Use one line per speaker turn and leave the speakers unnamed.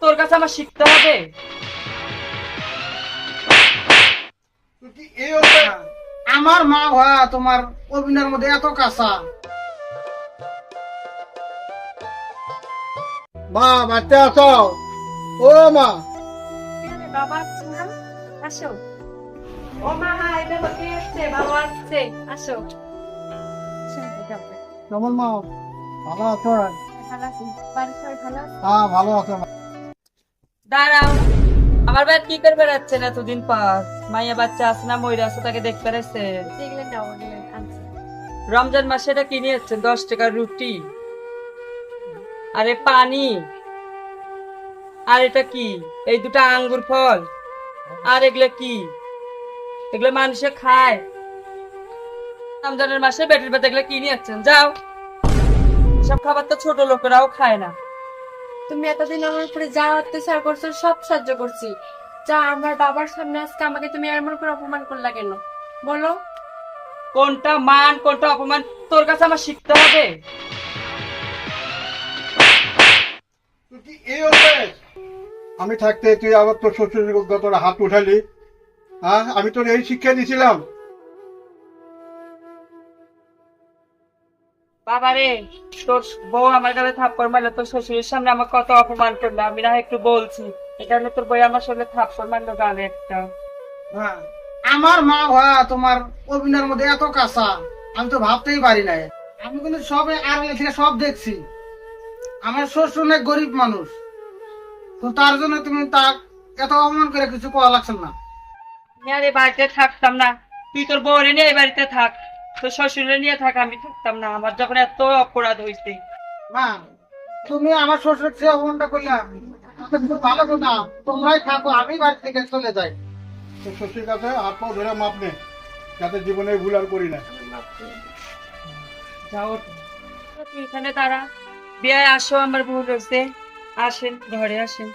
তোর কাছে আমার শিখতে হবে।
আমার মা হওয়া তোমার অভিনয়ের মধ্যে এত কাঁচা। মা বাড়িতে আছো? ও মা,
বাবা আসছে না? আসো। ও মা, এটা কে আসছে? বাবা আসছে, আসো।
কেমন মা? ভালো আছো?
ভালো আছি। বাড়ির সবাই ভালো আছে?
হ্যাঁ ভালো আছো।
দাঁড়াও, আমার ভাই কি করে বেড়াচ্ছেন এতদিন পর? মাইয়া বাচ্চা আছে না ময়রা আছে, তাকে দেখতে পেরেছে?
দেখলেন না, ওগুলেন আনছি।
রমজান মাসে এটা কিনে যাচ্ছেন 10 টাকার রুটি, আরে পানি, আর এটা কি? এই দুটা আঙ্গুর ফল, আর এগুলো কি? এগুলো মানুষে খায়? রমজানের মাসে বেটির বেটা এগুলো কিনে যাচ্ছেন, যাও। সব খাবার তো ছোট লোকেরাও খায় না।
তুমি এতদিন আমার উপরে যা অত্যাচার করছো সব সহ্য করছি। যা আমার বাবার সামনে আজকে আমাকে তুমি এমন করে অপমান করলা কেন বলো?
কোনটা মান কোনটা অপমান তোর কাছে আমার শিখতে হবে?
আমি থাকতে তুই আবার তোর শ্বশুরের তোর হাত উঠালি? হ্যাঁ, আমি তোর এই শিক্ষা দিয়েছিলাম?
বাবারে, তোর বউ আমার গালে থাপ্পড় মারলো, তোর শ্বশুরের সামনে আমার কত অপমান করলো, আমি না হয় একটু বলছি, এটা হলো তোর বই আমার সামনে থাপ্পড় মারলো গালে একটা।
হ্যাঁ, আমার মা হওয়া তোমার অভিনয়ের মধ্যে এত কাঁচা আমি তো ভাবতেই পারি নাই। আমি কিন্তু সব আড়ালে থেকে সব দেখছি। আমার শ্বশুর অনেক গরিব মানুষ, তো তার জন্য তুমি তার এত অপমান করে কিছু করা লাগছে না।
আমি আর এই বাড়িতে থাকতাম না, তুই তোর বউরে নিয়ে এই বাড়িতে থাক, তোর শ্বশুরে নিয়ে থাক, আমি থাকতাম না। আমার যখন এত অপরাধ হয়েছে।
মা, তুমি আমার শ্বশুরের যে অপমানটা করলে তাতে খুব ভালো কথা। তোমরাই থাকো, আমি বাড়ি থেকে চলে যাই। তোর শ্বশুর কাছে হাত পা ধরে মাপ নে, যাতে জীবনে ভুল আর করি না।
যাও, তুই এখানে দাঁড়া, বিয়ে আসো, আমার ভুল হয়েছে, আসেন ঘরে আসেন।